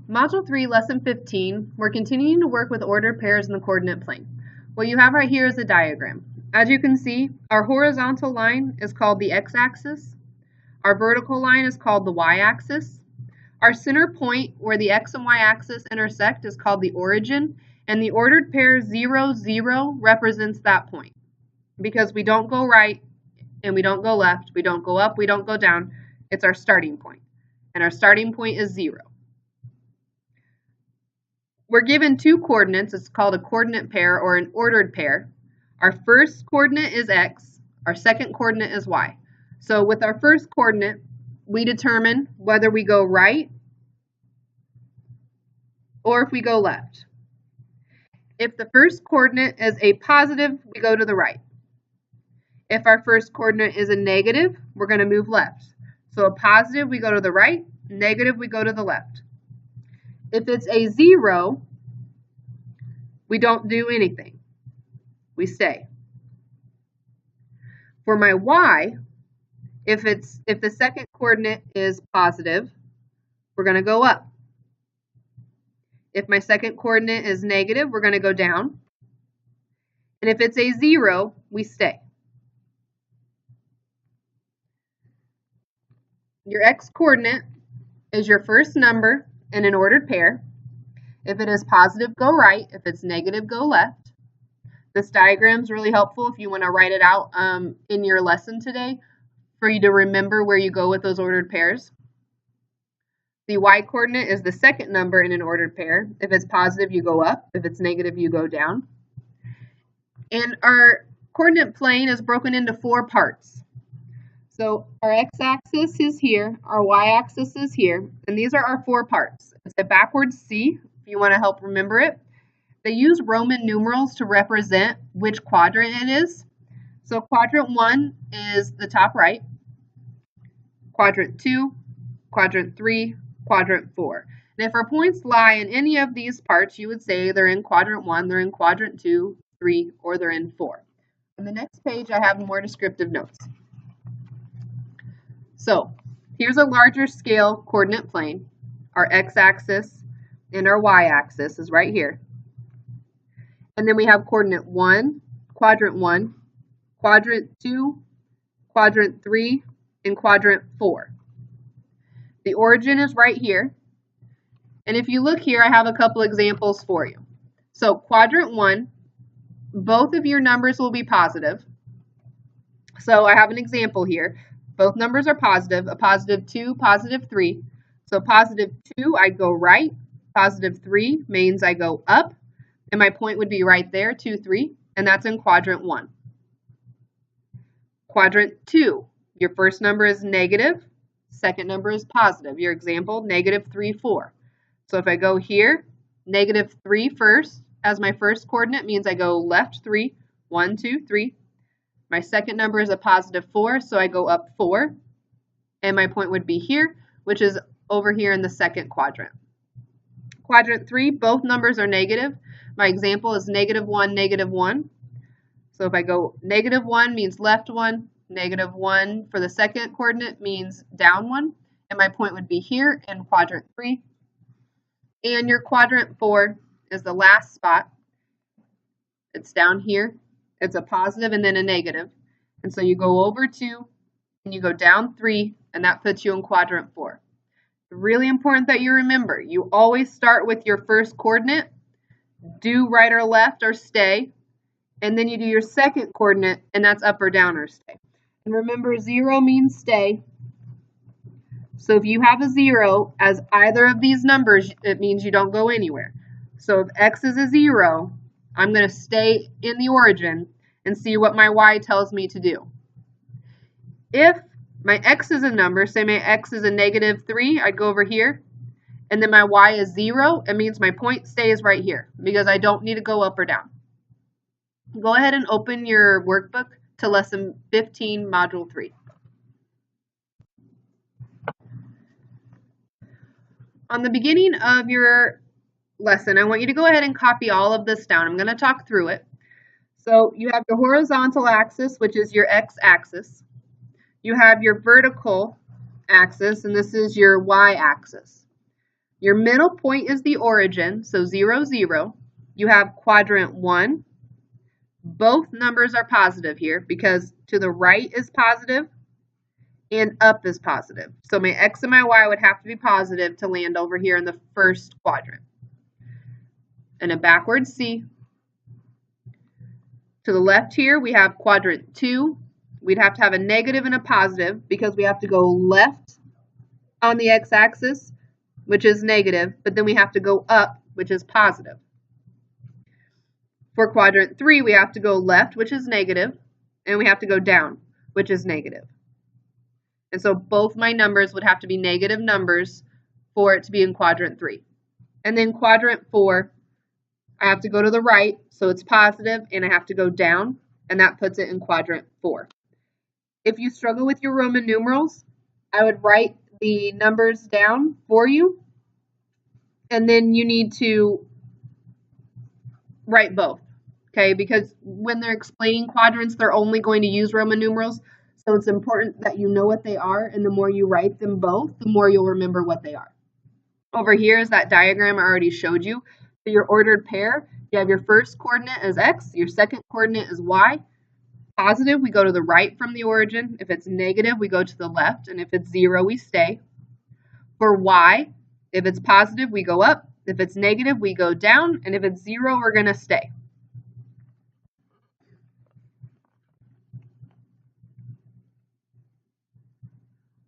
Module 3, Lesson 15, we're continuing to work with ordered pairs in the coordinate plane. What you have right here is a diagram. As you can see, our horizontal line is called the x-axis. Our vertical line is called the y-axis. Our center point where the x and y-axis intersect is called the origin, and the ordered pair 0, 0 represents that point. Because we don't go right and we don't go left, we don't go up, we don't go down, it's our starting point. And our starting point is 0. We're given two coordinates. It's called a coordinate pair or an ordered pair. Our first coordinate is x. Our second coordinate is y. So with our first coordinate, we determine whether we go right or if we go left. If the first coordinate is a positive, we go to the right. If our first coordinate is a negative, we're going to move left. So a positive, we go to the right. Negative, we go to the left. If it's a 0, we don't do anything. We stay. For my y, if the second coordinate is positive, we're going to go up. If my second coordinate is negative, we're going to go down. And if it's a 0, we stay. Your x coordinate is your first number in an ordered pair. If it is positive, go right. If it's negative, go left. This diagram is really helpful if you want to write it out in your lesson today for you to remember where you go with those ordered pairs. The y coordinate is the second number in an ordered pair. If it's positive, you go up. If it's negative, you go down. And our coordinate plane is broken into 4 parts. So our x-axis is here, our y-axis is here, and these are our 4 parts. It's a backwards C, if you want to help remember it. They use Roman numerals to represent which quadrant it is. So quadrant 1 is the top right, quadrant 2, quadrant 3, quadrant 4. And if our points lie in any of these parts, you would say they're in quadrant 1, they're in quadrant 2, 3, or they're in 4. On the next page, I have more descriptive notes. So here's a larger scale coordinate plane. Our x-axis and our y-axis is right here. And then we have coordinate 1, quadrant 2, quadrant 3, and quadrant 4. The origin is right here. And if you look here, I have a couple examples for you. So quadrant 1, both of your numbers will be positive. So I have an example here. Both numbers are positive, a positive 2, positive 3. So positive 2, I go right. Positive 3 means I go up. And my point would be right there, 2, 3. And that's in quadrant 1. Quadrant 2, your first number is negative. Second number is positive. Your example, negative 3, 4. So if I go here, negative 3 first as my first coordinate means I go left 3, 1, 2, 3. My second number is a positive 4, so I go up 4. And my point would be here, which is over here in the second quadrant. Quadrant 3, both numbers are negative. My example is negative 1, negative 1. So if I go negative 1 means left 1, negative 1 for the second coordinate means down 1. And my point would be here in quadrant 3. And your quadrant 4 is the last spot. It's down here. It's a positive and then a negative. And so you go over 2 and you go down 3, and that puts you in quadrant 4. Really important that you remember, you always start with your first coordinate, do right or left or stay, and then you do your second coordinate, and that's up or down or stay. And remember, 0 means stay. So if you have a 0 as either of these numbers, it means you don't go anywhere. So if x is a 0, I'm going to stay in the origin and see what my y tells me to do. If my x is a number, say my x is a negative 3, I go over here, and then my y is 0, it means my point stays right here because I don't need to go up or down. Go ahead and open your workbook to lesson 15, module 3. On the beginning of your lesson, I want you to go ahead and copy all of this down. I'm going to talk through it. So you have your horizontal axis, which is your x-axis. You have your vertical axis, and this is your y-axis. Your middle point is the origin, so 0, 0. You have quadrant 1. Both numbers are positive here because to the right is positive and up is positive. So my x and my y would have to be positive to land over here in the first quadrant. And a backwards C. To the left here, we have quadrant 2. We'd have to have a negative and a positive because we have to go left on the x-axis, which is negative, but then we have to go up, which is positive. For quadrant 3, we have to go left, which is negative, and we have to go down, which is negative. And so both my numbers would have to be negative numbers for it to be in quadrant 3. And then quadrant 4, I have to go to the right, so it's positive, and I have to go down, and that puts it in quadrant 4. If you struggle with your Roman numerals, I would write the numbers down for you, and then you need to write both, okay? Because when they're explaining quadrants, they're only going to use Roman numerals, so it's important that you know what they are, and the more you write them both, the more you'll remember what they are. Over here is that diagram I already showed you. For your ordered pair, you have your first coordinate as x, your second coordinate is y. Positive, we go to the right from the origin. If it's negative, we go to the left, and if it's 0, we stay. For y, if it's positive, we go up. If it's negative, we go down, and if it's 0, we're going to stay.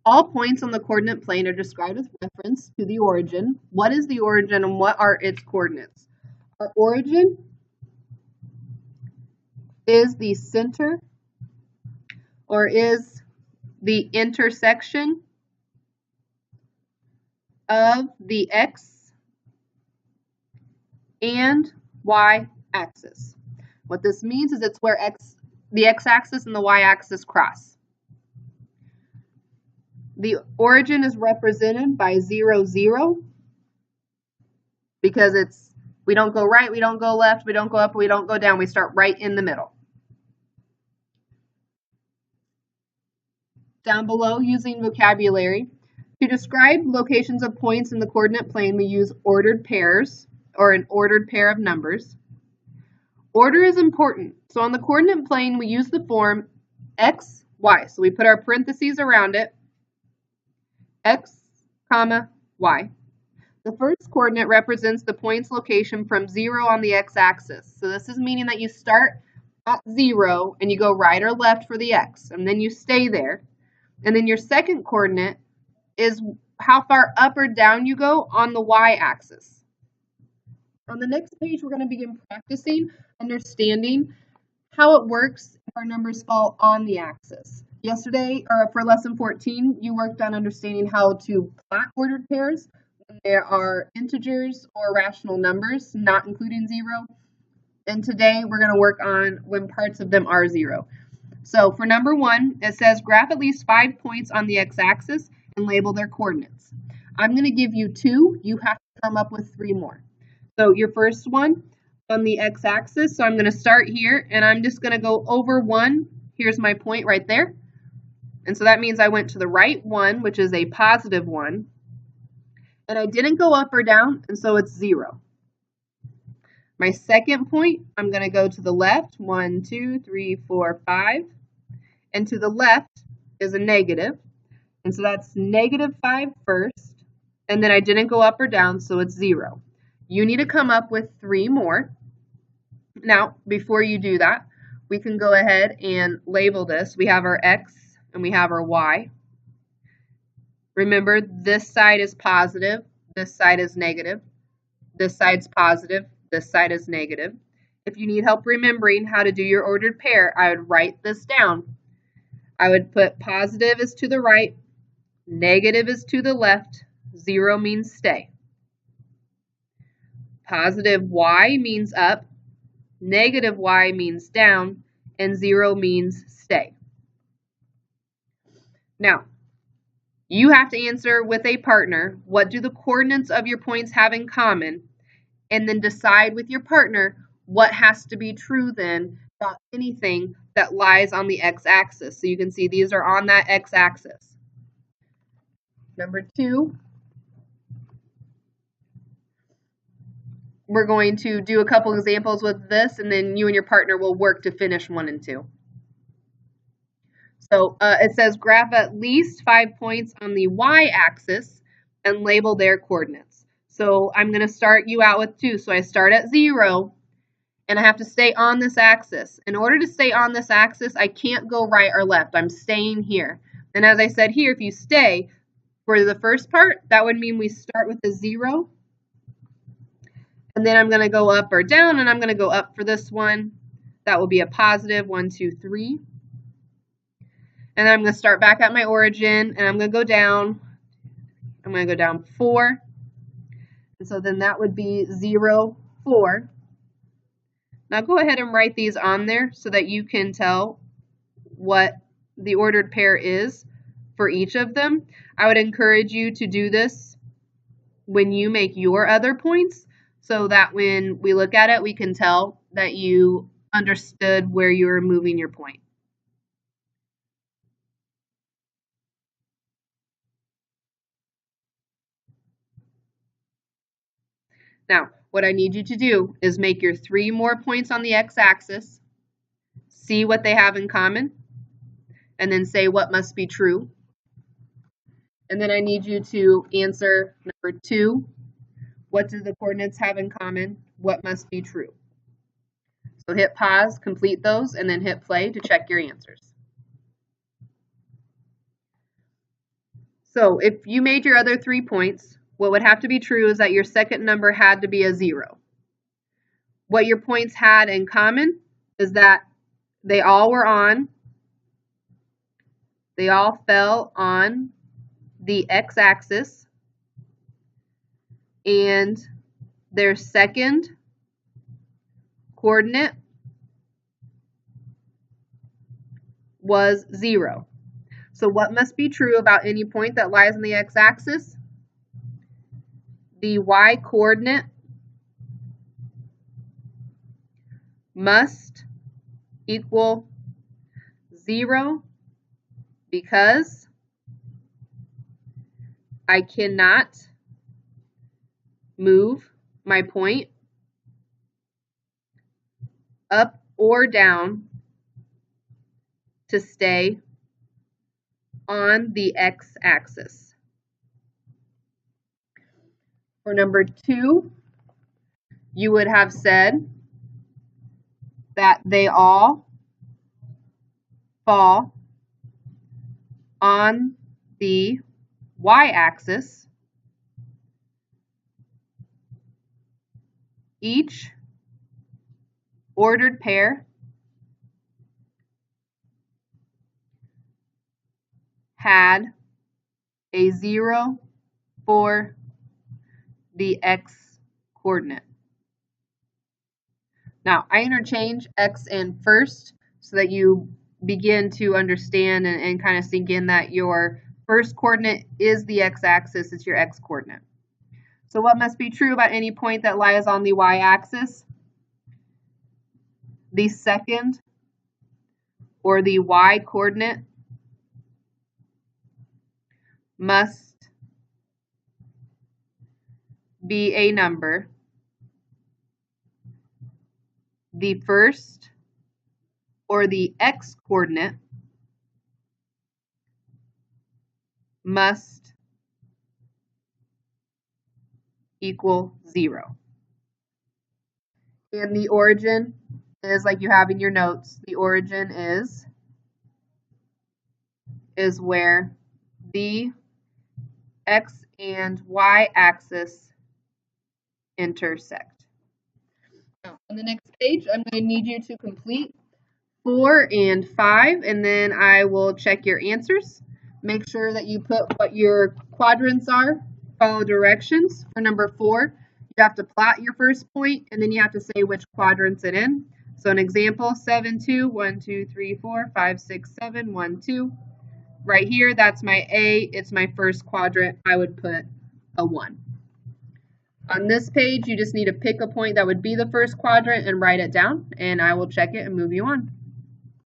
All points on the coordinate plane are described with reference to the origin. What is the origin and what are its coordinates? Our origin is the center or is the intersection of the x and y axis. What this means is it's where the x-axis and the y-axis cross. The origin is represented by 0, 0 because we don't go right, we don't go left, we don't go up, we don't go down, we start right in the middle. Down below, using vocabulary, to describe locations of points in the coordinate plane, we use ordered pairs or an ordered pair of numbers. Order is important. So on the coordinate plane, we use the form x, y. So we put our parentheses around it. X, comma, y. The first coordinate represents the point's location from 0 on the x-axis. So this is meaning that you start at 0 and you go right or left for the x, and then you stay there. And then your second coordinate is how far up or down you go on the y-axis. On the next page, we're going to begin practicing understanding how it works if our numbers fall on the axis. Yesterday, or for lesson 14, you worked on understanding how to plot ordered pairs when there are integers or rational numbers, not including 0. And today, we're going to work on when parts of them are 0. So for number 1, it says graph at least 5 points on the x-axis and label their coordinates. I'm going to give you 2. You have to come up with 3 more. So your first one on the x-axis, so I'm going to start here, and I'm just going to go over 1. Here's my point right there. And so that means I went to the right 1, which is a positive 1. And I didn't go up or down, and so it's 0. My second point, I'm going to go to the left, 1, 2, 3, 4, 5. And to the left is a negative. And so that's negative 5 first. And then I didn't go up or down, so it's 0. You need to come up with 3 more. Now, before you do that, we can go ahead and label this. We have our x and we have our y. Remember, this side is positive, this side is negative, this side's positive, this side is negative. If you need help remembering how to do your ordered pair, I would write this down. I would put positive is to the right, negative is to the left, 0 means stay. Positive y means up, negative y means down, and 0 means stay. Now, you have to answer with a partner, what do the coordinates of your points have in common? And then decide with your partner what has to be true then about anything that lies on the x-axis. So you can see these are on that x-axis. Number 2, we're going to do a couple examples with this, and then you and your partner will work to finish 1 and 2. So it says graph at least 5 points on the y-axis and label their coordinates. So I'm going to start you out with 2. So I start at 0, and I have to stay on this axis. In order to stay on this axis, I can't go right or left. I'm staying here. And as I said here, if you stay for the first part, that would mean we start with the 0. And then I'm going to go up or down, and I'm going to go up for this one. That will be a positive 1, 2, 3. And then I'm going to start back at my origin, and I'm going to go down. I'm going to go down 4. And so then that would be 0, 4. Now go ahead and write these on there so that you can tell what the ordered pair is for each of them. I would encourage you to do this when you make your other points so that when we look at it, we can tell that you understood where you were moving your point. Now, what I need you to do is make your 3 more points on the x-axis, see what they have in common, and then say what must be true. And then I need you to answer number 2. What do the coordinates have in common? What must be true? So hit pause, complete those, and then hit play to check your answers. So if you made your other 3 points, what would have to be true is that your second number had to be a 0. What your points had in common is that they all fell on the x-axis, and their second coordinate was 0. So what must be true about any point that lies on the x-axis? The y-coordinate must equal 0 because I cannot move my point up or down to stay on the x-axis. For number 2, you would have said that they all fall on the y-axis. Each ordered pair had a 0 for the x coordinate. Now, I interchange x and first so that you begin to understand and kind of sink in that your first coordinate is the x-axis, it's your x coordinate. So what must be true about any point that lies on the y-axis? The second or the y-coordinate must be a number. The first or the x-coordinate must equal 0. And the origin is like you have in your notes. The origin is where the x and y axis intersect. Now, on the next page, I'm going to need you to complete 4 and 5, and then I will check your answers. Make sure that you put what your quadrants are. Follow directions. For number 4, you have to plot your first point, and then you have to say which quadrants it's in. So an example, 7, 2, 1, 2, 3, 4, 5, 6, 7, 1, 2. Right here, that's my A. It's my first quadrant. I would put a 1. On this page, you just need to pick a point that would be the first quadrant and write it down, and I will check it and move you on.